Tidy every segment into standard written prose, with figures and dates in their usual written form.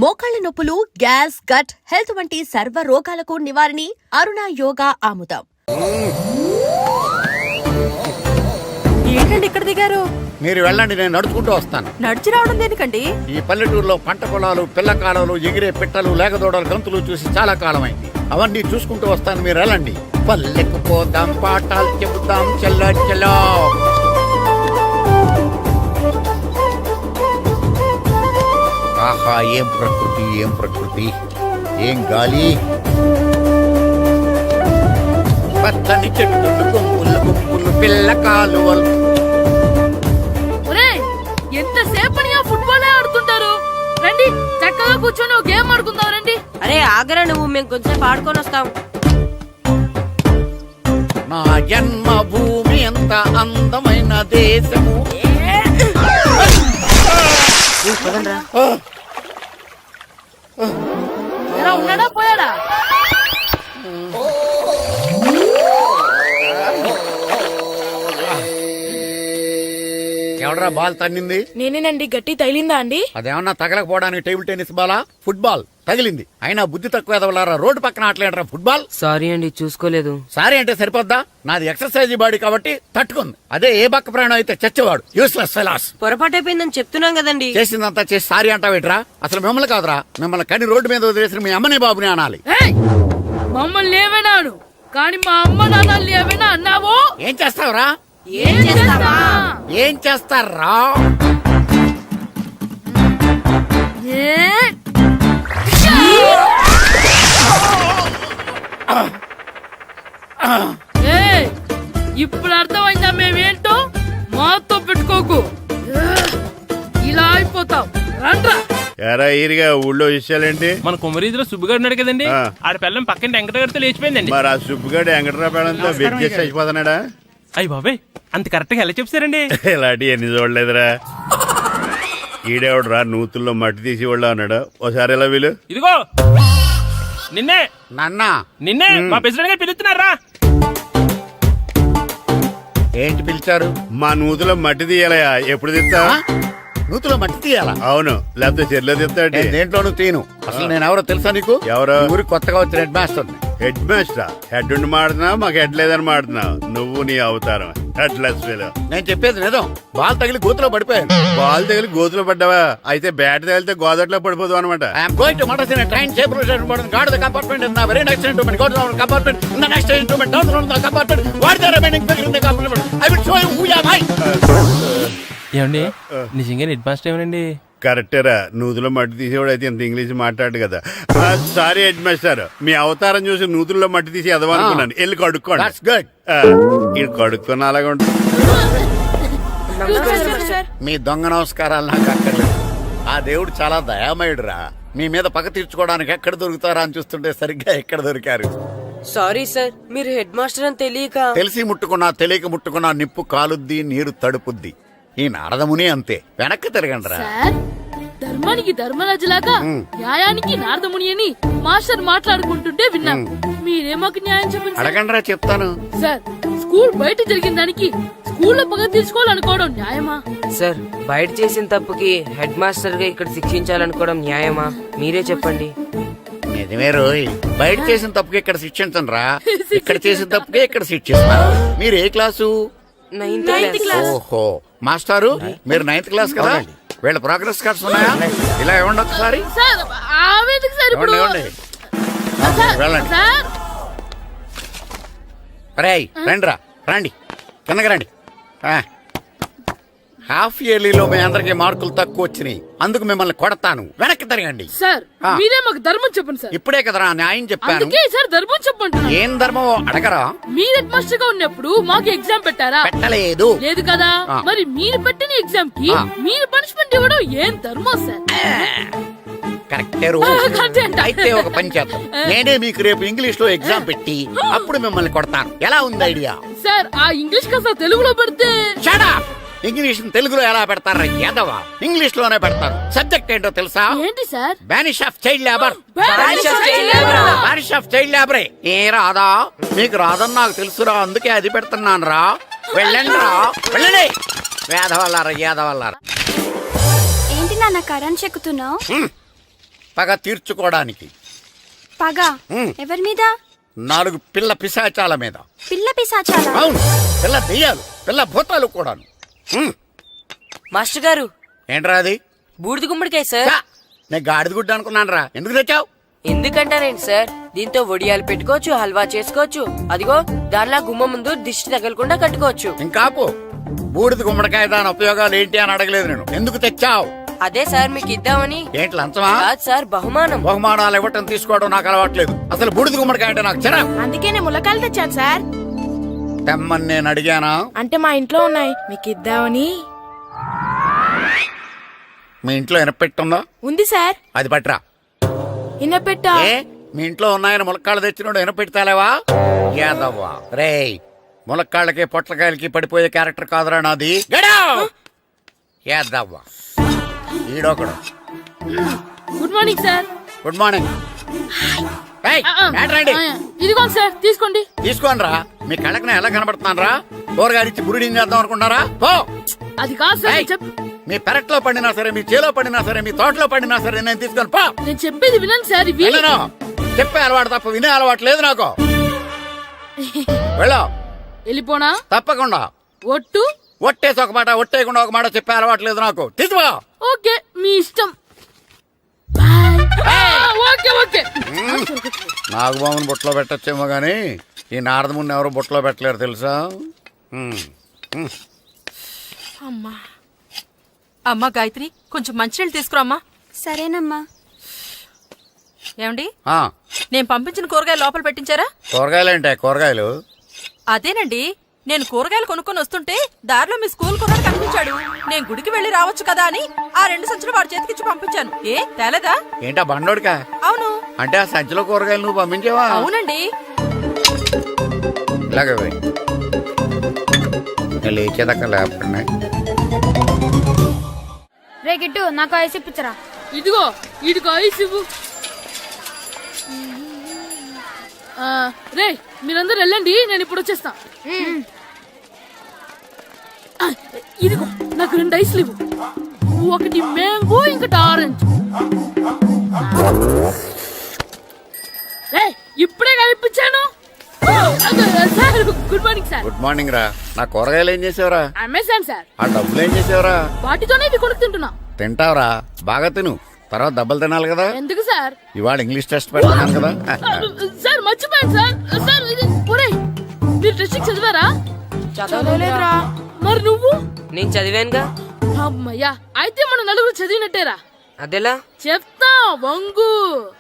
మోకాళ్ల నొప్పులు, gas, gut health వంటి సర్వ రోగాలకు నివారణి అరుణ యోగా ఆముదం. ఏంటండి ఇక్కడ దిగారు? మీరు వెళ్ళండి, నేను నడుచుకుంటూ వస్తాను. నడిచి రావడం దేనికండి? ఈ పల్లెటూరులో పంట పొలాలు, పిల్ల కాలాలు, ఎగిరే పిట్టలు, లేగదోడలు, గంతులు చూసి చాలా కాలం అయింది. అవన్నీ చూసుకుంటూ వస్తాను, మీరు వెళ్ళండి. పల్లెకు పోదాం, పాఠాలు చెబుతాం, చెల్లో చెల్లో. ఆహా, ఏం ప్రకృతి, ఏం ప్రకృతి, ఏం గాలి. పచ్చని చెట్లు, గుంపులు గుంపులు, పిల్ల కాలువలు. ఎంతసేపని ఫుట్బాల్ ఆడుతుంటారు? రండి, చక్కగా కూర్చొని గేమ్ ఆడుకుందాం రండి. అరే ఆగరా నువ్వు, మేము కొంచెం ఆడుకొని వస్తాం. నా జన్మభూమి ఎంత అందమైన దేశము. ఉన్నాడా పోయాడా? ఎవడరా బాల్ తన్నింది? నేనేనండి. గట్టి తగిలిందా అండి? అదేమన్నా తగలకపోవడానికి టేబుల్ టెన్నిస్ బాలా, ఫుట్బాల్ తగిలింది. అయినా బుద్ధి తక్కువ ఎదవలారా, రోడ్డు పక్కన ఆటలేడరా ఫుట్బాల్. సారీ అండి, చూసుకోలేదు. సారీ అంటే సరిపోద్దా? నాది ఎక్సర్సైజ్ బాడీ కాబట్టి తట్టుకుంది. అదే ఏ బక్క ప్రాణం అయితే చచ్చేవాడు. Useless fellas. పొరపాటు అయిపోయిందని చెప్తున్నాం కదండి. చేసిందంతా చేసి సారీ అంటావేట్రా? అసలు మిమ్మల్ని కాదురా, మిమ్మల్ని కని రోడ్డు మీద వదిలేసిన మీ అమ్మని బాబుని అనాలి. మమ్మల్ని ఏమైనాడు కానీ మా అమ్మ నాన్నల్ని ఏమైనా అన్నావో? ఏం చేస్తావురా? ఏం చేస్తారా? ఇప్పుడు అర్థమైందా మేమేంటో? మాతో పెట్టుకోకు, ఇలా అయిపోతాం. రండ్రా. ఎరా ఈరిగా ఊళ్ళో విషయాలేంటి? మన కుమరీధిలో సుబ్బుగాడు ఉన్నాడు కదండి, ఆడ పిల్లం పక్కన వెంకటగారితో లేచిపోయిందండి. మరి ఆ సుబ్బుగాడు వెంకటరావు పేడంతో వెయిట్ చేసి అయిపోతున్నాడా? అయ్యి బాబాయ్, అంత కరెక్ట్ గా ఎలా చెప్తారండి? ఇలాంటి ఎన్ని చూడలేదురా. ఈడేవాడురా నూతుల్లో మట్టి తీసి వాళ్ళు అన్నాడు. ఓసారి ఎలా వీలు? ఇదిగో నిన్నే నాన్న, నిన్నే మా ప్రెసిడెంట్ గారు పిలుస్తున్నారా? ఏంటి పిలిచారు? మా నూతులో మట్టి తీయాలయా. ఎప్పుడు తీస్తా? నూతులో మట్టి తీయాలా? అవును, లేకపోతే చెర్లో తీస్తాడు. దేంట్లోనూ తీను. అసలు నేను ఎవరో తెలుసా నీకు? ఎవరో? ఊరికి కొత్తగా వచ్చిన head master. Head master? Head ఉండి మాడుతున్నావు, మాకు హెడ్ లేదని మాడుతున్నావు. నువ్వు నీ అవతారం హెడ్ లెస్ ఫెలో. నేను చెప్పేది నిజం. బాల్ తగిలి గోతులో పడిపోయాను. బాల్ తగిలి గోతులో పడ్డావా? అయితే బ్యాట్ తగిలితే గోదట్లో పడిపోదు అనమాట. ఐఎమ్ గోయింగ్ టు మడస్ in train safe guard the compartment in the very next instrument. Go to the compartment in the next instrument. Down the compartment. What the remaining figure in the compartment. I will show you who you are. ఏమండి, నిజంగా head master ఏమనండి? కరెక్టేరా, నూతులో మట్టి తీసేవాడు అయితే ఇంత English మాట్లాడు కదా. Sorry head master, మీ అవతారం చూసి నూతుల్లో మట్టి తీసి ఎదవనుకున్నాను. వెళ్ళి కడుక్కోండి. ఇది కడుక్కొని అలాగే ఉంటుంది. మీ దొంగ నమస్కారాలు నాకు అక్కర్లేదు. ఆ దేవుడు చాలా దయామయుడురా. మీ మీద పగ తీర్చుకోవడానికి ఎక్కడ దొరుకుతారా అని చూస్తుంటే సరిగ్గా ఎక్కడ దొరికారు. సారీ సార్, మీరు హెడ్ మాస్టర్ అని తెలియక. తెలిసి ముట్టుకున్నా తెలియక ముట్టుకున్నా నిప్పు కాలుద్ది, నీరు తడుపుద్ది. ఈ నారదముని అంతే. వెనక్కి తిరగండిరా. ధర్మానికి ధర్మరాజులాగా న్యాయానికి నారదముని అని మాస్టర్ మాట్లాడుకుంటుంటే విన్నాం. మీరే మాకు న్యాయం చెప్పండి. అడగండిరా, చెప్తాను. సార్, స్కూల్ బయట జరిగిన దానికి స్కూల్లో పగ తీసుకోవాలనుకోవడం న్యాయమా? సార్, బయట చేసిన తప్పుకి హెడ్ మాస్టర్ గా ఇక్కడ శిక్షించాలనుకోవడం న్యాయమా? మీరే చెప్పండి. నిజమే రోయ్, బయట చేసిన తప్పుకి ఇక్కడ శిక్షించండి రా. ఇక్కడ చేసిన తప్పుకే ఇక్కడ శిక్షిస్తారు. మీరు ఏ క్లాసు? 9th class. ఓహో, మాస్టారు మీరు 9th క్లాస్ కదా? వీళ్ళ ప్రోగ్రెస్ కార్డ్స్ ఉన్నాయా? ఇలా ఇవ్వండి ఒకసారి. వెళ్ళండి. రేయ్ రండిరా, రండి కిందకి రండి. హాఫ్ ఇయర్లీలో మీ అందరికి మార్కులు తక్కువ వచ్చినాయి, అందుకు మిమ్మల్ని కొడతాను. వెనక్కి తిరగండి. సార్, మీరే మాకు ధర్మం చెప్పండి సార్. ఇప్పుడే కదరా న్యాయం చెప్పాను. సార్, ధర్మం చెప్పండి. ఏం ధర్మమో అడగరా? మీరు హెడ్ మాస్టర్ గా ఉన్నప్పుడు మాకు ఎగ్జామ్ పెట్టారా? పెట్టలేదు. లేదు కదా? మరి మీరు పెట్టిన ఎగ్జామ్ కి మీరు పనిష్మెంట్ ఇవ్వడం ఏం ధర్మం సార్? కరెక్టే. అయితే ఒక పని చేద్దాం, నేనే మీకు రేపు ఇంగ్లీష్ లో ఎగ్జామ్ పెట్టి అప్పుడు మిమ్మల్ని కొడతాను. ఎలా ఉంది ఐడియా? సార్, ఆ ఇంగ్లీష్ కాస్త తెలుగులో పెడితే. ఇంగ్లీష్ తెలుగులో ఎలా పెడతారా యాదవా? ఇంగ్లీష్ లోనే పెడతారు. సబ్జెక్ట్ ఏంటో తెలుసా? ఏంటి sir? Banish of child labour. Banish of child లేబరే. ఏ రాదా? మీకు రాదని నాకు తెలుసురా, అందుకే అది పెడుతున్నాను రా. వెళ్ళండి రా, వెళ్ళండి. వేదవల్లారా, యాదవల్లారా. ఏంటి నాన్న కరెంట్ చెక్కుతున్నావు? పగ తీర్చుకోవడానికి. పగ ఉమ్. ఎవరి మీద? 4 పిల్ల పిశాచాల మీద. పిల్ల పిశాచాల? అవును, పిల్ల దెయ్యాలు, పిల్ల భూతాలు కూడాను. మాస్టర్ గారు, ఏంట్రా అది? బూడిద గుమ్మడికాయ సార్. ఛా, నేను గాడిద గుడ్డ అనుకున్నాను రా. ఎందుకు తెచ్చావు? ఎందుకంటారేంటి సార్, దీంతో వడియాలు పెట్టుకోవచ్చు, హల్వా చేసుకోవచ్చు. అదిగో దానిలా గుమ్మ ముందు దిష్టి తగలకుండా కట్టుకోవచ్చు. ఇంకాపు, బూడిద గుమ్మడికాయ దాని ఉపయోగాలు ఏంటి అని అడగలేదు నేను. ఎందుకు తెచ్చావు? అదే సార్ మీకు ఇద్దామని. ఏంటి లంచమా? కాదు సార్, బహుమానం. బహుమానాలు ఇవ్వటం తీసుకోవడం నాకు అలవాట్లేదు. అసలు బూడిద గుమ్మడికాయ అంటే నాకు చిరా. అందుకే నేను ములకాయలు తెచ్చాను సార్. తెమ్మని నేను అడిగానా? అంటే మా ఇంట్లో ఉన్నాయి, మీకు ఇద్దామని. మీ ఇంట్లో ఎనపెట్టుందా? ఉంది సార్. అది పట్రా. ఇన్నపెట్టా? ఏ, మీ ఇంట్లో ఉన్నాయని ములక్కాళ్ళు తెచ్చినోడు ఎనపెడతాలేవా? యాదవ్వా రేయ్, ములక్కాళ్ళకి పొట్లకాయలకి పడిపోయే క్యారెక్టర్ కాదురా నాది. యాదవ్వా ఈడొకడు. Good morning sir. Good morning. రండి, ఇదిగోండి సార్, తీసుకోండి. తీసుకోనరా. మీ కళ్ళకి నేను ఎలా కనబడుతున్నాను రా? కూరగాయలిచ్చి బురిడింగ్ చేద్దాం అనుకుంటారా? పో. అది కాదు సార్, ఏయ్, మీ పెరట్లో పండినా సరే, మీ చేలో పండినా సరే, మీ తోటలో పండినా సరే నేను తీసుకొని పో. నేను చెప్పేది వినండి సార్. ఇవి వెళ్ళను. చెప్పే అలవాటు తప్ప వినే అలవాటు లేదు నాకు. వెళ్ళో. వెళ్ళిపోనా? తప్పకుండా. ఒట్టు? ఒట్టేసి ఒక మాట, ఒట్టేయకుండా ఒక మాట చెప్పే అలవాటు లేదు నాకు. తీసుకో. ఓకే, మీ ఇష్టం. బాయ్. Okay okay. నాగబాబుని బుట్టలో పెట్టచ్చేమో గానీ ఈ నారదముని ఎవరు బుట్టలో పెట్టలేరు తెలుసా? అమ్మా గాయత్రి, కొంచెం మంచినీళ్ళు తీసుకురామ్మా. సరేనమ్మా. ఏమండి, ఆ, నేను పంపించిన కూరగాయలు లోపల పెట్టించారా? కూరగాయలేంటే కూరగాయలు? అదేనండి, నేను కూరగాయలు కొనుక్కొని వస్తుంటే దారిలో మీ స్కూల్ కుర్రాడు కనిపించాడు. నేను గుడికి వెళ్లి రావచ్చు కదా అని ఆ 2 సంచులు వాడి చేతికిచ్చి పంపించాను. ఏ తేలేదా? ఏంటా బండోడికా? అవును. అంటే ఆ సంచిలో కూరగాయలు నువ్వు పంపించావా? అవునండి. ఇలాగే పోయి లేచేదాకా లేకుండా. రే గిట్టు, నాకు ఐస్ ఇప్పించరా. ఇదిగో ఇదిగో ఐస్ ఇవ్వు. రే, మీరందరూ వెళ్ళండి, నేను ఇప్పుడు వచ్చేస్తా. ఇదిగో నాకు 2 ఐస్లు ఇవ్వు. ఒకటి మ్యాంగో, ఇంకటి ఆరెంజ్. రే, ఇప్పుడే కనిపించాను. Sir good morning sir. Good morning రా. నా కూరగాయలు ఏం చేసావురా? Amazon sir. ఆ డబ్బులు ఏం చేసావురా? వాటితోనే ఇవి కొనుక్కు తింటున్నా. తింటావురా, బాగా తిను. తర్వాత దెబ్బలు తినాలి కదా. ఎందుకు సార్? ఇవాళ ఇంగ్లీష్ టెస్ట్ పెడతాను కదా. సార్ మర్చిపోయాను సార్. సార్ ఇది ఒరేయ్, మీరు టెస్టింగ్ చదివారా? చదవలేదురా. మరి నువ్వు? నేను చదివానుగా. అమ్మయ్యా, అయితే మన నలుగురు చదివినట్టేరా. అదెలా? చెప్తా వంగు.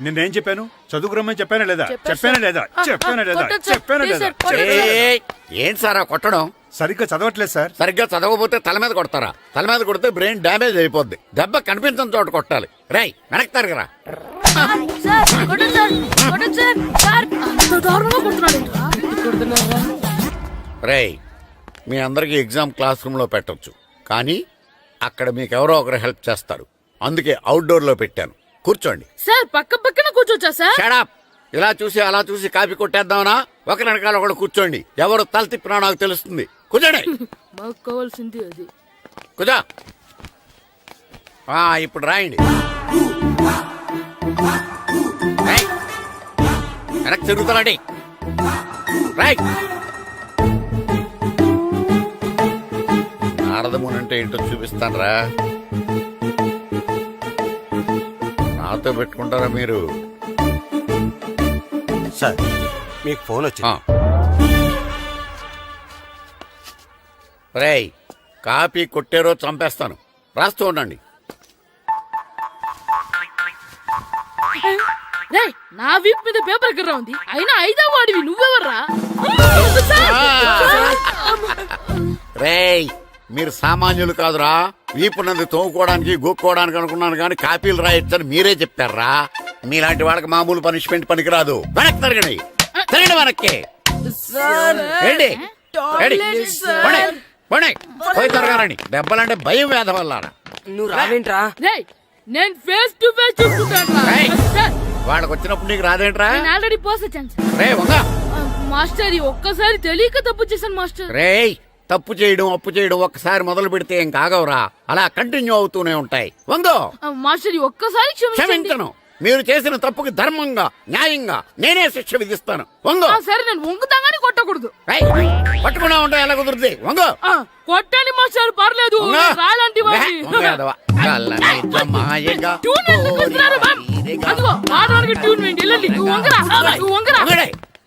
నిన్నేం చెప్పాను? చదువుకురమ్మని చెప్పానా లేదా? చెప్పానా లేదా? చెప్పానా లేదా? కొట్టొచ్చు. చెప్పానా లేదా? ఏయ్, ఏంటి సార్ ఆ కొట్టడం? సరిగ్గా చదవట్లేదు సార్. సరిగ్గా చదవకపోతే తల మీద కొడతారా? తల మీద కొడితే బ్రెయిన్ డ్యామేజ్ అయిపోద్ది. దెబ్బ కనిపించని చోట కొట్టాలి. రై వెనక్కి తరగరా. సార్ కొట్టండి సార్, కొట్టండి సార్. సార్ అంత దారుణంగా కొడుతున్నాడు. రేయ్, మీ అందరికి ఎగ్జామ్ క్లాస్ రూమ్ లో పెట్టొచ్చు, కానీ అక్కడ మీకు ఎవరో ఒకరు హెల్ప్ చేస్తారు. అందుకే అవుట్డోర్ లో పెట్టాను. కూర్చోండి. సార్ పక్క పక్కన కూర్చోచ్చా సార్? Shut up. ఇలా చూసి అలా చూసి కాపీ కొట్టేద్దామనా? ఒకరి వెనకాల ఒకడు కూర్చోండి. ఎవరు తల తిప్పినా నాకు తెలుస్తుంది. కూర్చోండి. మాకు కావాల్సింది అది. కూర్చో. ఇప్పుడు రాయండి. రాయ్. వెనక్కి తిరుగుతారండి. రాయ్. నారదముని అంటే ఏంటో చూపిస్తాను రా. నాతో పెట్టుకుంటారా మీరు? సార్, మీకు ఫోన్ వచ్చింది. రేయ్, కాపీ కొట్టేరో చంపేస్తాను. రాస్తూ ఉండండి. రే, నా వీప్ మీద పేపర్ కర్ర ఉంది, అయినా 5వ వాడివి నువ్వెవర్రా? రేయ్, మీరు సామాన్యులు కాదురా. వీపున్నది తోముకోవడానికి గోక్కోవడానికి అనుకున్నాను, కానీ కాపీలు రాయొచ్చని మీరే చెప్పారా. మీలాంటి వాళ్ళకి మామూలు పనిష్మెంట్ పనికిరాదు. వెనక్కి తిరగండి. తిరగండి వెనక్కి. ఏంటి? పోయి తిరగారండి. దెబ్బలంటే భయం వేద వల్ల. నువ్వు రావేంట్రా? రే, నేను ఫేస్ టు ఫేస్ చూసుకుంటాను. వాళ్ళకి వచ్చినప్పుడు నీకు రాదేంట్రా? నేను ఆల్రెడీ పోస్ వచ్చాను సార్. రే వంగ. మాస్టర్, ఒక్కసారి తెలియక తప్పు చేశాను మాస్టర్. రేయ్, తప్పు చేయడం అప్పు చేయడం ఒక్కసారి మొదలు పెడితే ఏం కాగవరా. అలా కంటిన్యూ అవుతూనే ఉంటాయి. వందో. మాస్టర్, ఒక్కసారి క్షమించండి. క్షమించను. మీరు చేసిన తప్పుకి ధర్మంగా న్యాయంగా నేనే శిక్ష విధిస్తాను. వంగు. ఆ, సరే నేను వంగుతాగాని కొట్టకూడదు. ఏయ్, పట్టుకున్నా ఉంటా ఎలా కుదురుద్ది? వంగు. ఆ, కొట్టండి మాస్టర్ పర్లేదు. వంగు. రాలాంటి వాడిని. వంగు యాదవ. కళ్ళ మాయగా ట్యూన్ ఎందుకు వస్తున్నారు, మ్యామ్? అదిగో ఆడవానికి ట్యూన్ వేయండి. వెళ్ళండి. నువ్వు వంగరా, నువ్వు వంగరా.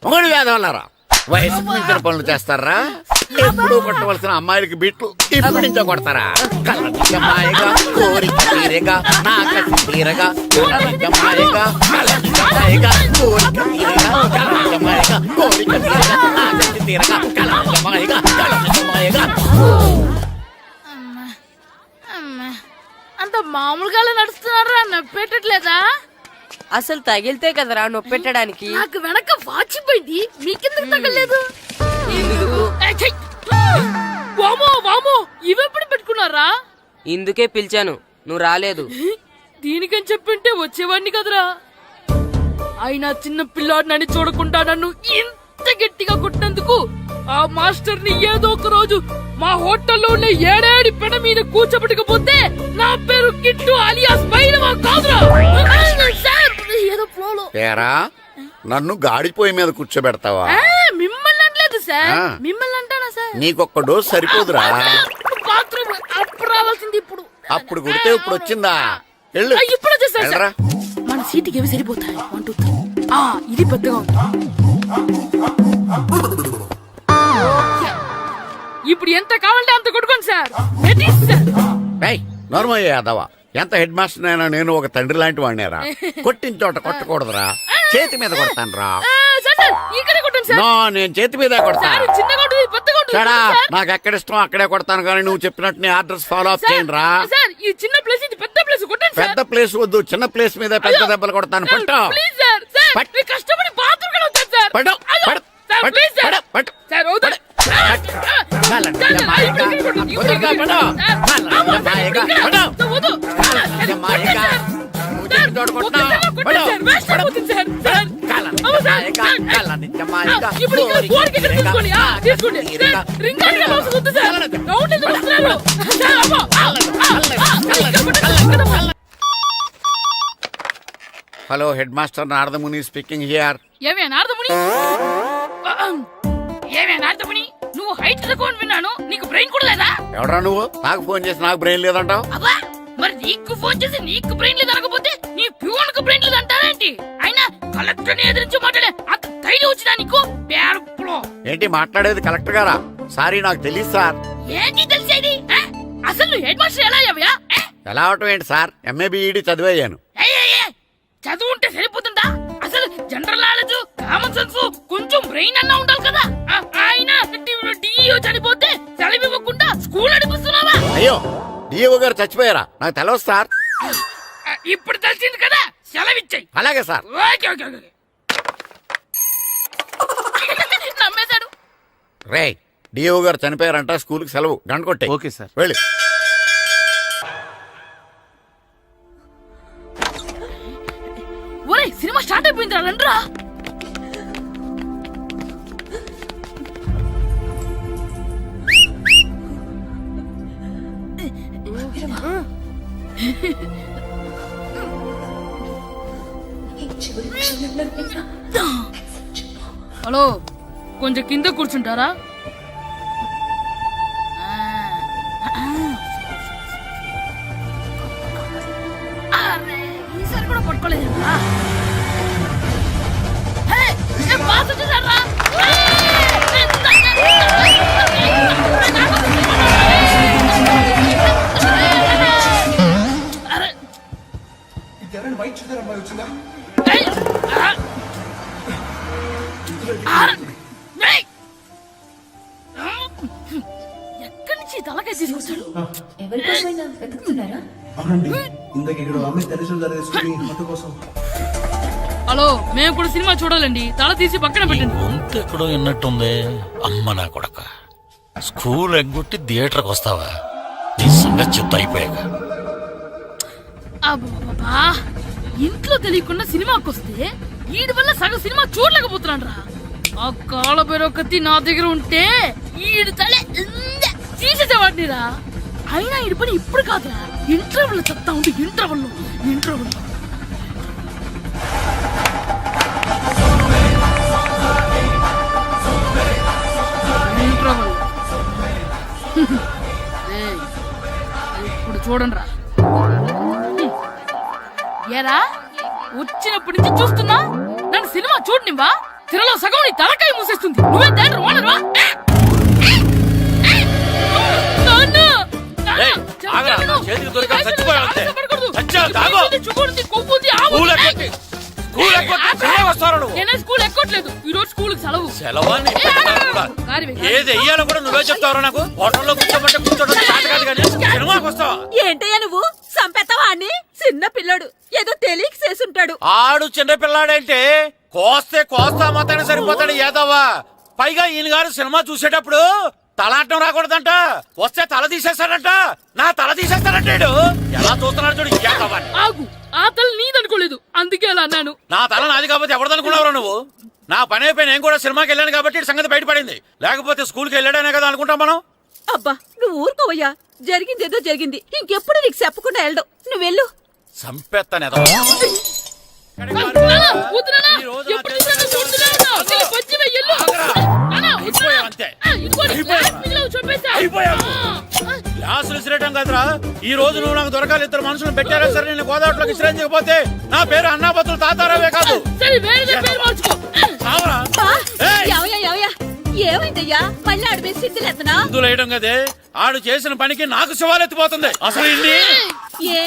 వంగుడు వేదవల్లారా, వయసుకు మించిన పనులు చేస్తారా? ఎప్పుడూ కొట్టవలసిన అమ్మాయిలకి బిట్లు ఇప్పుడు నుంచో కొడతారా? కళ్ళమాయగా కోరిక తీరగా నా కసి తీరగా కళ్ళమాయగా కళ్ళమాయగా కోరిక తీరగా కళ్ళమాయగా కోరిక తీరగా నా కసి తీరగా కళ్ళమాయగా కళ్ళమాయగా. అంత మామూలుగా నడుస్తున్నారా? నొప్పెట్టట్లేదా? అసలు తగిలితే కదరా నొప్పెట్టడానికి. నాకు వెనక వాచిపోయింది, మీకెందుకు తగలేదు? వామో వామో, ఇవెప్పుడు పెట్టుకున్నారా? ఇందుకే పిలిచాను, నువ్వు రాలేదు. దీనికని చెప్పింటే వచ్చేవాడిని కదరా. అయినా చిన్న పిల్లాడినని చూడకుండా నన్ను ఇంత గట్టిగా కొట్టినందుకు ఆ మాస్టర్ ని ఏదో ఒక రోజు మా హోటల్లో ఉన్న ఏడేడి పెడ మీద కూర్చోబెట్టకపోతే నా పేరు కిట్టు అలియాస్ బైరవా కాదురా. ఏదో ఫ్లోలో తేరా నన్ను గాడిపోయి మీద కూర్చోబెడతావా? మిమ్మల్ని అనలేదు సార్, ఆ. మిమ్మల్ని అంటానా సార్? నీకొక్క డోస్ సరిపోదురా? బాత్రూమ్ అప్పుడు రావాల్సింది ఇప్పుడు. అప్పుడు కొడితే ఇప్పుడు వచ్చిందా? వెళ్ళు. ఇప్పుడు వచ్చేసారు సార్. వెళ్ళరా. మన సీటుకి ఏవి సరిపోతాయి? 1 2 3. ఇది పెద్దగా ఉంది. ఇప్పుడు ఎంత కావాలంటే అంత కొట్టుకోండి సార్. నోర్మయ్య యాదవ, ఎంత హెడ్ మాస్టర్ అయినా నేను ఒక తండ్రి లాంటి వాడినేరా. కొట్టిన చోట కొట్టకూడదురా, చేతి మీద కొడతాను రా. ఇక్కడ కొట్టండి సార్. నో, నేను చేతి మీద కొడతా. సార్, చిన్నగా ఉంటుంది, పెద్దగా ఉంటుంది. చడా, సార్. నాకు ఎక్కడ ఇష్టం అక్కడే కొడతాను, కానీ నువ్వు చెప్పినట్టు నీ ఆర్డర్స్ ఫాలో అప్ సార్, చేయండి రా. సార్, ఈ చిన్న ప్లేస్ ఇది పెద్ద ప్లేస్ కొట్టండి సార్. పెద్ద ప్లేస్ వద్దు, చిన్న ప్లేస్ మీద పెద్ద దెబ్బలు కొడతాను. సార్, పట్టు ప్లీజ్ సార్. సార్, పట్టు. మీరు కష్టపడి బాత్రూమ్ కూడా వచ్చారు సార్. పట్టు, అయ్యో, పట్టు, సార్, పట్టు, ప్లీజ్ సార్. పట్టు, పట్టు. సార్, వద్దు. పట్టు. సార్, సార్, మాయగా, ఇప్పుడు ఇక్కడ కొట్టండి, ఇప్పుడు వద్దుగా, ఇక్కడ పట్టు. కొట్టండి. సార్, మాయగా, అమ్మో, సార్, మాయగా, ఇక్కడ పట్టు. కొట్టండి. వద్దు. సార్, మాయగా, కొట్టండి, నువ్వు సార్. చెప్పిన చోట కొట్టు. ఒక్కసారి కొట్టండి సార్, వేస్ట్ అయిపోతుంది సార్. సార్, అమ్మో, సార్, సార్. ఇప్పుడు ఇక్కడ గోడకి ఇక్కడ తీసుకోండి. తీసుకోండి. సార్, రింగ్ ఆడిగా లోసు వద్దు సార్. రౌండ్ ఎందుకు వస్తున్నారు? సార్, అమ్మో. ఇక్కడ కొట్టండి, ఇక్కడ కొట్టండి. Hello, head master Naradamuni speaking here. ఏమే నారదముని? ఏమే నారదముని, నువ్వు హైట్ రికార్డ్ విన్నాను, నీకు బ్రెయిన్ కూడా లేదా? ఎవడా నువ్వు? నాకు ఫోన్ చేసి నాకు బ్రెయిన్ లేదంటావు? అబ్బా, మరి నీకు ఫోన్ చేసి నీకు బ్రెయిన్ లేదు అనకపోతే నీ ప్యూన్ కు బ్రెయిన్ లేదు అంటారేంటి? అయినా కలెక్టర్ ని ఎదిరించి మాట్లాడే అంత ధైర్యం వచ్చినా నీకు? పేరులో ఏంటి మాట్లాడేది? కలెక్టర్ గారా? సారీ, నాకు తెలియదు సార్. ఏంటి తెలిసేది? అసలు నువ్వు హెడ్ మాస్టర్ ఎలా అయ్యావయ్యా? ఎలా అవటం ఏంటి సార్? MA B Ed చదివయ్యాను. చదువు ఉంటే సరిపోతుందా? అసలు జనరల్ నాలెడ్జ్, కామన్ సెన్స్, కొంచెం బ్రెయిన్ అన్నా ఉండాలి కదా. ఆయన డిఇఓ చనిపోతే సెలవు ఇవ్వకుండా స్కూల్ నడిపిస్తున్నావా? అయ్యో, డిఓ గారు చచ్చిపోయారా? నాకు తెలవదు సార్. ఇప్పుడు తెలిసింది కదా, సెలవు ఇచ్చాయి. అలాగే సార్. Okay okay okay. నమ్మేశాడు. రే, డిఓ గారు చనిపోయారంట, స్కూల్కి సెలవు. గంట కొట్టే. Okay sir. వెళ్ళి. ఒరేయ్, సినిమా స్టార్ట్ అయిపోయింది రండ్రా. హలో, కొంచెం కింద కూర్చుంటారా? అరే, ఈసారి కూడా పట్టుకోలేదు. ఎక్కడి నుంచి తలకాయ తీసుకొచ్చాడు? ఎవరికోసమైనా వెతుకుతున్నారా? హలో, మేము కూడా సినిమా చూడాలండి, తల తీసి పక్కన పెట్టండి. గొంతు ఎక్కడో విన్నట్టుంది. అమ్మ నా కొడక, స్కూల్ ఎగ్గొట్టి థియేటర్కి వస్తావా? నీ సంగతి చెప్తా అయిపోయాక. అబ్బా, ఇంట్లో తెలియకుండా సినిమాకి వస్తే వీడి వల్ల సగం సినిమా చూడలేకపోతున్నాను రా. ఆ కాళ్ళ బెరొకతి నా దగ్గర ఉంటే ఈడు తలే తీసేసేవాడిని రా. అయినా ఈడి పని ఇప్పుడు కాదురా, ఇంటర్వెల్ చెప్తా ఉంటే ఇంటర్వెల్ చూడండి రా. ఏరా వచ్చినప్పటి నుంచి చూస్తున్నా నన్ను సినిమా చూడనివ్వా. తిరలో సగం నీ తలకాయ మూసేస్తుంది. నువ్వే థియేటర్ ఓనర్వా? స్కూల్ ఎక్కట్లేదు. ఈ రోజు స్కూల్ సెలవు. ఏది వెయ్యాలో కూడా నువ్వే చెప్తావు. నాకు హోటల్లో కూర్చోబట్టే కూర్చోడం కాదు కానీ సినిమాకి వస్తావా? ఏంటయ్యా నువ్వు సంపెత్తవా అని? చిన్న పిల్లడు ఏదో తెలియక చేసుంటాడు. ఆడు చిన్న పిల్లాడంటే కోస్తా మాత్రమే సరిపోతాడు ఏదవ్వా. పైగా ఈయన గారు సినిమా చూసేటప్పుడు తలాటం రాకూడదంట. వస్తే తల తీసేస్తాడంట. నా తల తీసేస్తాడంటాడు. ఎలా చూస్తున్నాడు చూడు. ఆగు, ఆ తల నీదనుకోలేదు, అందుకే అలా అన్నాను. నా తల నాది కాబట్టి ఎవరిదనుకున్నావురా నువ్వు? నా పని అయిపోయి నేను కూడా సినిమాకి వెళ్ళాను కాబట్టి ఈ సంగతి బయటపడింది. లేకపోతే స్కూల్కి వెళ్ళాడనే కదా అనుకుంటాం మనం. అబ్బా నువ్వు ఊరుకోవయ్యా. జరిగిందేదో జరిగింది. ఇంకెప్పుడు నీకు చెప్పకుండా వెళ్ళడం. నువ్వు వెళ్ళు. సంపెత్తనే గ్లాసులు విసిరేయటం కదరా. ఈ రోజు నువ్వు నాకు దొరకాలి. ఇద్దరు మనుషులు పెట్టారా సరే, నేను గోదావరిలోకి విసిరించకపోతే నా పేరు అన్నాబతులు తాతారావే కాదు. ఏమైందయ్యా? మళ్ళీ ఆడు మీద సిద్ధులేతనా? సిద్ధులేయడం కదే. ఆడు చేసిన పనికి నాకు శివాలెత్తిపోతుంది. అసలు ఇన్ని ఏ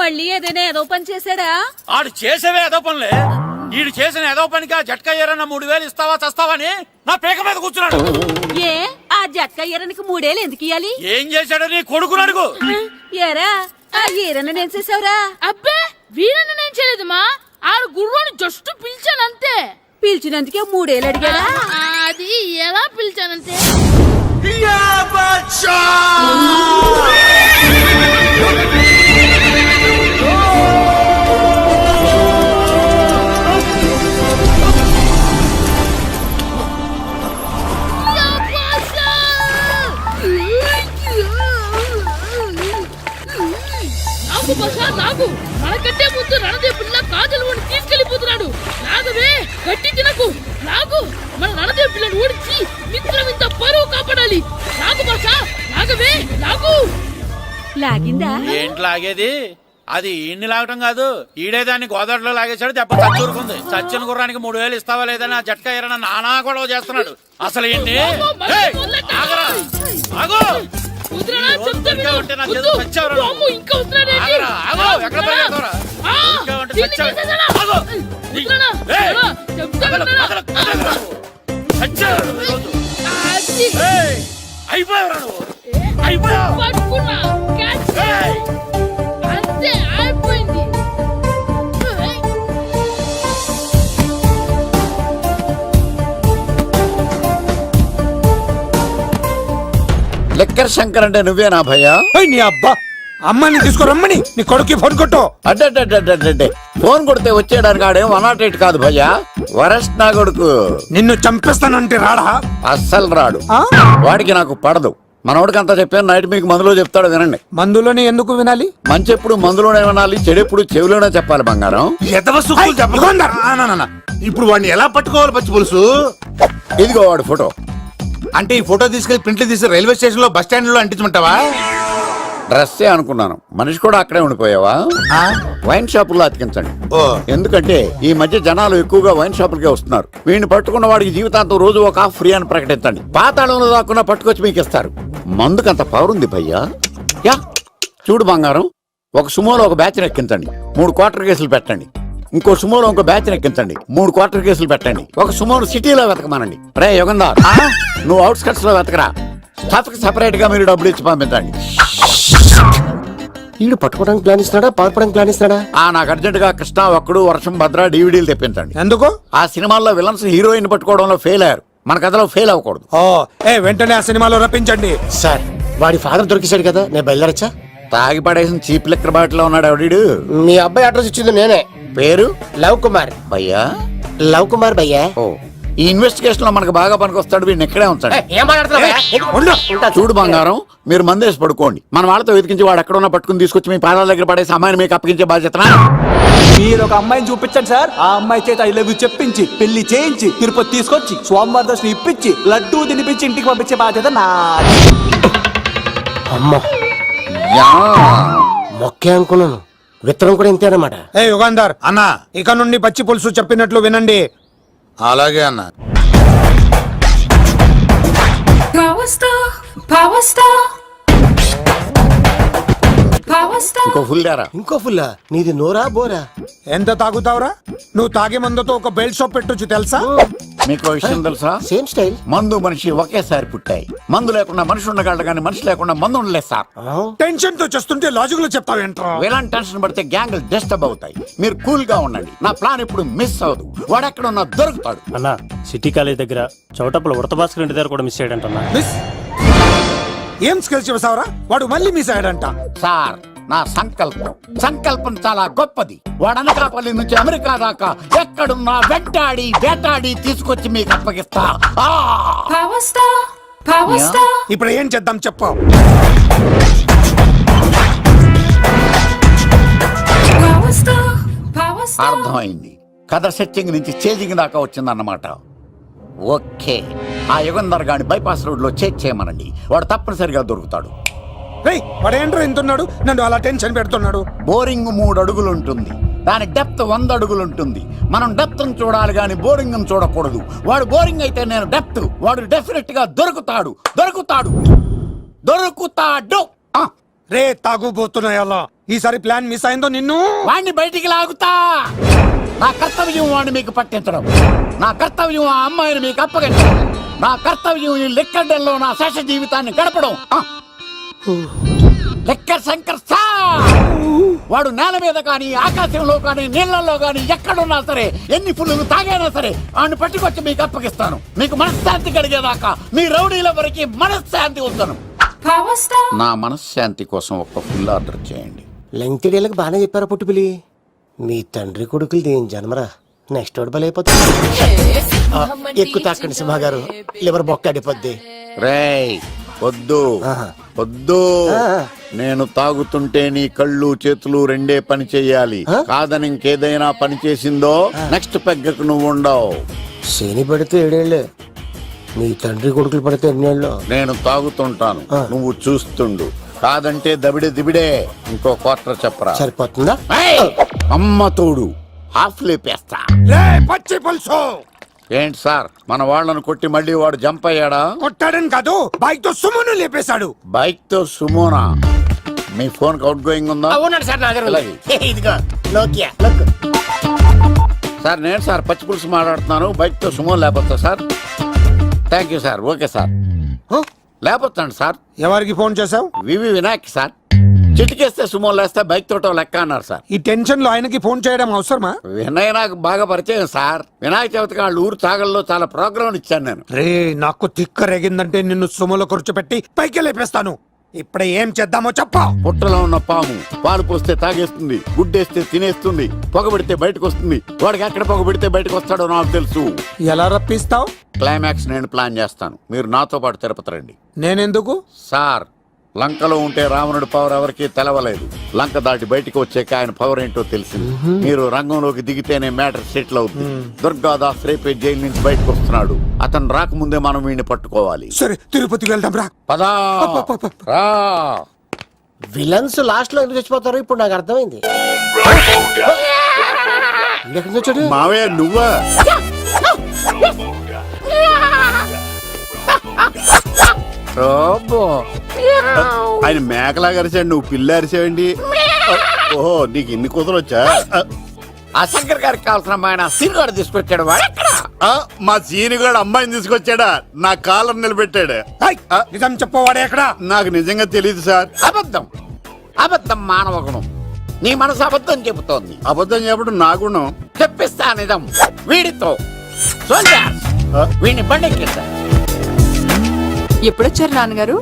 మళ్ళీ ఏదైనా ఏదో పని చేశాడా? ఆడు చేసేవే ఏదో పనులే. ఈడు చేసిన ఏదో పనికి ఆ జట్కా ఏరన్నా 3000 ఇస్తావా చస్తావని నా పేక మీద కూర్చున్నాడు. ఏ ఆ జట్కా ఈరనికి 3000 ఎందుకు ఇయ్యాలి? ఏం చేశాడో నీ కొడుకును అడుగు. ఏరా ఆ ఈరన్న నేను చేసావురా? అబ్బే వీరన్న నేను చేయలేదమ్మా. ఆడు గుర్రాన్ని జస్ట్ పిలిచానంతే. పిలిచినందుకే 3000 అడిగాడా? అది ఎలా పిలిచానంతే. నాకు మనకంటే ముందు రణదేవ్ పిల్ల కాజల్ ఓడి తీసుకెళ్లిపోతున్నాడు. నాగవే గట్టి తినకు. నాగు మన రణదేవ్ పిల్లని ఓడించి మిత్రం ఇంత పరువు కాపాడాలి. నాగు భాష నాగవే నాగు. లాగిందా? ఏంటి లాగేది? అది ఈయన్ని లాగటం కాదు. ఈడే దాన్ని గోదావరిలో లాగేశాడు. దెబ్బ చచ్చూరుకుంది. చచ్చిన గుర్రానికి 3000 ఇస్తావా లేదని ఆ జట్కా ఏరన్నా నానా గొడవ చేస్తున్నాడు. అసలు ఏంటి? అయిపోయావురా నువ్వు. అయిపోయావు. అంతే అయిపోయింది. లెక్కర్ శంకర్ అంటే నువ్వేనా భయ్యా? నీ అబ్బా అమ్మాయిని తీసుకురమ్మని నీ కొడుకు ఫోన్ కొట్టు. అడ్డే ఫోన్ కొడితే వచ్చేయడానికి ఆడేం 108 కాదు భయ్యా. వరస్ట్ నా కొడుకు. నిన్ను చంపేస్తానంటే రాడా? అస్సలు రాడు. వాడికి నాకు పడదు. మనోడికి అంతా చెప్పాను. నైట్ మీకు మందులో చెప్తాడు వినండి. మందులోనే ఎందుకు వినాలి? మంచి ఎప్పుడు మందులోనే వినాలి, చెడు ఎప్పుడు చెవిలోనే చెప్పాలి బంగారం. ఇప్పుడు వాడిని ఎలా పట్టుకోవాలి పచ్చి పులుసు? ఇదిగో వాడు ఫోటో. అంటే ఈ ఫోటో తీసుకెళ్లి ప్రింట్లు తీసి రైల్వే స్టేషన్ లో బస్ స్టాండ్ లో అంటించమంటావా? డ్రెస్సే అనుకున్నాను. మనిషి కూడా అక్కడే ఉండిపోయావా? వైన్ షాపుల్లో అతికించండి. ఎందుకంటే ఈ మధ్య జనాలు ఎక్కువగా వైన్ షాపులకే వస్తున్నారు. వీడిని పట్టుకున్న వాడికి జీవితాంతం రోజు ఒక ఆఫ్ ఫ్రీ అని ప్రకటించండి. పాతాళంలో దాక్కున్నా పట్టుకొచ్చి మీకు ఇస్తారు. మందుకంత పవర్ ఉంది భయ్యా. యా చూడు బంగారం, ఒక సుమోలో ఒక బ్యాచ్ ఎక్కించండి. 3 క్వార్టర్ కేసులు పెట్టండి. ఇంకో సుమోలో ఇంకో బ్యాచ్ ఎక్కించండి. 3 క్వార్టర్ కేసులు పెట్టండి. ఒక సుమోను సిటీలో వెతకమానండి. రే యుగంధర్, నువ్వు అవుట్స్కట్స్ లో వెతకరా. స్టాఫ్ కి సెపరేట్ గా మీరు డబ్బులు ఇచ్చి పంపించండి. వీడు పట్టుకోవడానికి ప్లాన్ ఇస్తున్నాడా, పాల్పడానికి ప్లాన్ ఇస్తున్నాడా? నాకు అర్జెంట్ గా కృష్ణ, ఒక్కడు, వర్షం, భద్ర డివిడీలు తెప్పించండి. ఎందుకు? ఆ సినిమాల్లో విలన్స్ హీరోయిన్ పట్టుకోవడంలో ఫెయిల్ అయ్యారు. మన కథలో ఫెయిల్ అవ్వకూడదు. వెంటనే ఆ సినిమాలో రప్పించండి. సార్ వాడి ఫాదర్ దొరికేశాడు కదా, నేను బయలుదేరచ్చా? తాగి పడేసిన చీప్ లిక్కర్ బాటిల్ లో ఉన్నాడు ఎవడీడు? మీ అబ్బాయి అడ్రస్ ఇచ్చింది నేనే. పేరు లవ్ కుమార్ భయ్యా. లవ్ కుమార్ భయ్యా. ఈ ఇన్వెస్టిగేషన్ లో మనకు బాగా పనికొస్తాడు. వీడిని ఎక్కడే ఉంచండి. చూడు బంగారం, మీరు మందేసి పడుకోండి. మన వాళ్ళతో వెతికించి వాడు ఎక్కడ ఉన్నా పట్టుకుని తీసుకొచ్చి మీ పాదాల దగ్గర పడేసి అమ్మాయిని మీకు అప్పగించే బాధ్యత. మీరు ఒక అమ్మాయిని చూపించండి సార్. ఆ అమ్మాయి చేత ఐ లవ్ యూ చెప్పించి పెళ్లి చేయించి తిరుపతి తీసుకొచ్చి స్వామివారి దర్శనం ఇప్పించి లడ్డూ తినిపించి ఇంటికి పంపించే బాధ్యత నాది. అమ్మా. మొక్కే అనుకున్నాను, విత్తనం కూడా ఇంతే అన్నమాట. ఏ యుగాంధర్ అన్న, ఇక నుండి పచ్చి పులుసు చెప్పినట్లు వినండి. అలాగే అన్న. ఇంకో ఫుల్ దారా. ఇంకో ఫుల్లా? నీది నోరా బోరా? ఎంత తాగుతావురా? నువ్వు తాగే మందుతో ఒక బెల్ట్ షాప్ పెట్టొచ్చు తెలుసా? మీకు విషయం తెలుసా? Same style. మందు మనిషి ఒకేసారి పుట్టాయి. మందు లేకుండా మనిషి ఉండగలడు కానీ మనిషి లేకుండా మందు ఉండలేదు సార్. టెన్షన్ తో చేస్తుంటే లాజిక్ లో చెప్తావేంట్రా? ఎలాంటి టెన్షన్ పడితే గ్యాంగ్లు డిస్టర్బ్ అవుతాయి. మీరు కూల్ గా ఉండండి. నా ప్లాన్ ఇప్పుడు మిస్ అవ్వదు. వాడెక్కడ ఉన్నా దొరుకుతాడు. అన్న సిటీ కాలేజ్ దగ్గర చౌటప్పుల ఉడత భాస్కర్ ఇంటి దగ్గర కూడా మిస్ అయ్యాడంటన్నా. మిస్ ఏం స్కిల్స్ చేసావురా? వాడు మళ్ళీ మిస్ అయ్యాడంట. సార్ నా సంకల్పం చాలా గొప్పది. వాడు అనకాపల్లి నుంచి అమెరికా దాకా ఎక్కడున్నా వెంటాడి వేటాడి తీసుకొచ్చి మీకు అప్పగిస్తా. ఇప్పుడు ఏం చేద్దాం చెప్పు. అర్థమైంది. కథ సెట్టింగ్ నుంచి చేజింగ్ దాకా వచ్చిందన్నమాట. ఓకే, ఆ యుగంధర్ గాని బైపాస్ రోడ్ లో చేయమనండి. వాడు తప్పనిసరిగా దొరుకుతాడు. వాడేంట్రా ఇంతున్నాడు, నన్ను అలా టెన్షన్ పెడుతున్నాడు. బోరింగ్ 3 అడుగులు ఉంటుంది, దాని డెప్త్ 100 అడుగులు ఉంటుంది. మనం డెప్త్ చూడాలి గాని బోరింగ్ చూడకూడదు. వాడు బోరింగ్ అయితే నేను డెప్త్. వాడు డెఫినెట్ గా దొరుకుతాడు. రే తాగుబోతున్నాయా, ఈసారి ప్లాన్ మిస్ అయిందో నిన్ను వాడిని బయటికి లాగుతా. నా కర్తవ్యం వాడిని మీకు పట్టించడం. నా కర్తవ్యం ఆ అమ్మాయిని మీకు అప్పగించడం. నా కర్తవ్యం ఈ లెక్కడ్డల్లో నా శేష జీవితాన్ని గడపడం. లెక్కర్ శంకర్ సార్ వాడు నేల మీద కానీ ఆకాశంలో కానీ నీళ్లలో కానీ ఎక్కడున్నా సరే, ఎన్ని ఫుల్లు తాగైనా సరే వాడిని పట్టుకొచ్చి మీకు అప్పగిస్తాను. మీకు మనశ్శాంతి కలిగేదాకా మీ రౌడీల వరకు మనశ్శాంతి వస్తాను. నా మనశ్శాంతి కోసం ఒక ఫుల్ ఆర్డర్ చేయండి. లెంగ్త్ డేలకు బాగానే చెప్పారా పుట్టుపిలి. మీ తండ్రి కొడుకులు దేని జన్మరా, నెక్స్ట్ వాడు బలైపోతుంది. ఎక్కువ తాకండి సింహ గారు, లివర్ బొక్క అడిపోద్ది. రేయ్ వద్దు. నేను తాగుతుంటే నీ కళ్ళు చేతులు రెండే పని చెయ్యాలి. కాదని ఇంకేదైనా పని చేసిందో నెక్స్ట్ పెగ్గకు నువ్వు ఉండవు. శని పడితే 7 ఏళ్ళే, మీ తండ్రి కొడుకులు పడితే 8 ఏళ్ళు. నేను తాగుతుంటాను, నువ్వు చూస్తుండు. కాదంటే దిబిడే. ఇంకో క్వార్టర్ చెప్పరా? సరిపోతుందా? అమ్మ తోడు హాఫ్ లేపేస్తా. పచ్చి పులుసు ఏంటి సార్, మన వాళ్ళను కొట్టి మళ్ళీ వాడు జంప్ అయ్యాడా? కొట్టాడని కాదు, బైక్ తో సుమోను లేపేశాడు. బైక్ తో సుమోనా? మీ ఫోన్ అవుట్ గోయింగ్ ఉందా? సార్ నేను సార్ పచ్చి పులుసు మాట్లాడుతున్నాను. బైక్ తో సుమో లేకపోతా sir? Thank you sir. Okay sir, లేకపోతాండి సార్. ఎవరికి ఫోన్ చేసావు? V V Vinayak sir. చిటికేస్తే సుమో లేస్తే బైక్ తోటో లెక్క అన్నారు సార్. ఈ టెన్షన్ లో ఆయనకి ఫోన్ చేయడం అవసరమా? వినయ్ నాకు బాగా పరిచయం సార్. వినాయక చవితికి వాళ్ళ ఊరు చాగల్లో చాలా ప్రోగ్రాం ఇచ్చాను నేను. రే నాకు తిక్క రేగిందంటే నిన్ను సుమోలో కూర్చోపెట్టి పైకి లేపేస్తాను. ఇప్పుడే ఏం చేద్దామో చెప్పా. పుట్టలో ఉన్న పాము పాలు పోస్తే తాగేస్తుంది, గుడ్డేస్తే తినేస్తుంది, పొగబెడితే బయటకు వస్తుంది. వాడికి ఎక్కడ పొగబెడితే బయటకు వస్తాడో నాకు తెలుసు. ఎలా రప్పిస్తావు? క్లైమాక్స్ నేను ప్లాన్ చేస్తాను. మీరు నాతో పాటు తిరుపతి రండి. నేనెందుకు? సార్ లంకలో ఉంటే రావణుడి పవర్ ఎవరికి తెలవలేదు. లంక దాటి బయటకు వచ్చాక ఆయన పవర్ ఏంటో తెలిసింది. మీరు రంగంలోకి దిగితేనే మ్యాటర్ సెటిల్ అవుతుంది. దుర్గాదాస్ రేపే జైలు నుంచి బయటకు వస్తున్నాడు. అతను రాకముందే మనం వీడిని పట్టుకోవాలి. సరే తిరుపతికి వెళ్దాం రా. పదా రా. విలన్స్ లాస్ట్ లో ఎందుకు చచ్చిపోతారు ఇప్పుడు నాకు అర్థమైంది. మావయ్య నువ్వా? ఆయన మేకలా అరిచాడు, నువ్వు పిల్ల అరిచావండి. ఓహో నీకు ఇన్ని కూతురు వచ్చా? ఆ శంకర్ గారికి కావాల్సిన అమ్మాయి సీనుగాడు తీసుకొచ్చాడు. మా సీనుగాడు అమ్మాయిని తీసుకొచ్చాడా? నా కాలర్ నిలబెట్టాడు. నిజం చెప్పవాడే ఎక్కడ? నాకు నిజంగా తెలియదు సార్. అబద్ధం మానవ గుణం. నీ మనసు అబద్ధం చెబుతోంది. అబద్ధం చెప్పడం నా గుణం. చెప్పిస్తా నిజం. వీడితో వీడిని బండెక్కిస్తా. ఎప్పుడొచ్చారు నాన్నగారు?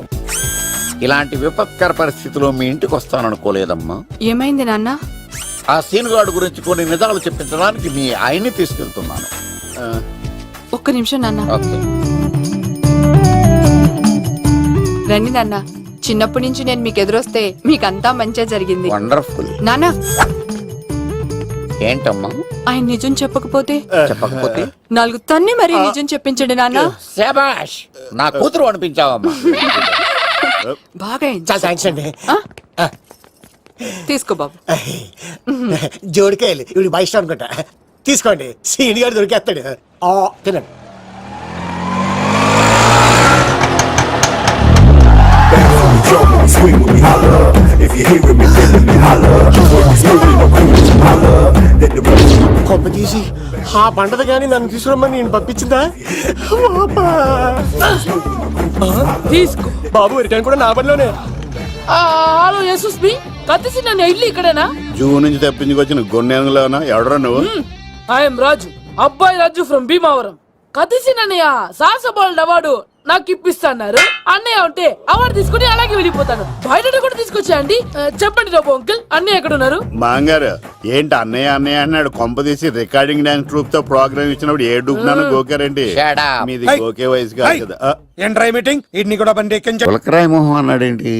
ఇలాంటి విపత్కర పరిస్థితిలో మీ ఇంటికి వస్తాననుకోలేదమ్మా. ఏమైంది నాన్న? ఆ సీనుగాడు గురించి కొన్ని నిజాలు చెప్పించడానికి మీ ఆయన్ని తీసుకెళ్తున్నాను. ఒక్క నిమిషం నాన్న. ఓకే. రండి నాన్న. చిన్నప్పటి నుంచి నేను మీకు ఎదురొస్తే మీకంతా మంచిగా జరిగింది. వండర్ఫుల్. నాన్న ఏంటమ్మా? ఆయన నిజం చెప్పకపోతే 4 తన్ని మరీ నిజం చెప్పించండి నాన్న. శభాష్, నా కూతురు అనిపించావమ్మా. బాగా చాలా థ్యాంక్స్ అండి. తీసుకో బాబు. జోడికాయలు ఇవి బాగా ఇష్టం అనుకుంటా. తీసుకోండి, సీని గారు దొరికేస్తాడు. తినండి. కొమ్మ తీసి ఆ పంటది కానీ నన్ను తీసుకురమ్మని నేను పంపించిందా? తీసుకో. బాబు రిటర్న్ కూడా నా పనిలోనే. హలో యశస్వి, కత్తిసి నన్ను ఇల్లు ఇక్కడేనా? జూ నుంచి తప్పించుకొచ్చిన గొన్నెంగులోనా? ఎవడరా నువ్వు? ఐఎమ్ రాజు, అబ్బాయి రాజు ఫ్రమ్ భీమావరం. కత్తిసి నన్నయ్య సాహసబాల్ అవార్డు నాకు ఇప్పిస్తున్నారు. అన్నయ్య ఉంటే అవార్డు తీసుకుని అలాగే వెళ్ళిపోతాను. బయట కూడా తీసుకొచ్చాయండి. చెప్పండి రాబు అంకుల్, అన్నయ్య ఎక్కడ ఉన్నారు? మాంగారు ఏంటి అన్నయ్య అన్నయ్య అన్నాడు? కొంప తీసి రికార్డింగ్ డాన్స్ ట్రూప్ తో ప్రోగ్రామ్ ఇచ్చినప్పుడు ఏ డూబ్నాను గోకారండి? Shut up. మీది గోకే వయసు కాదు కదా. ఏంట్రై మీటింగ్ ఇడ్ని కూడా బండి ఎక్కించు. పులకరాయి మొహం అన్నాడేంటి?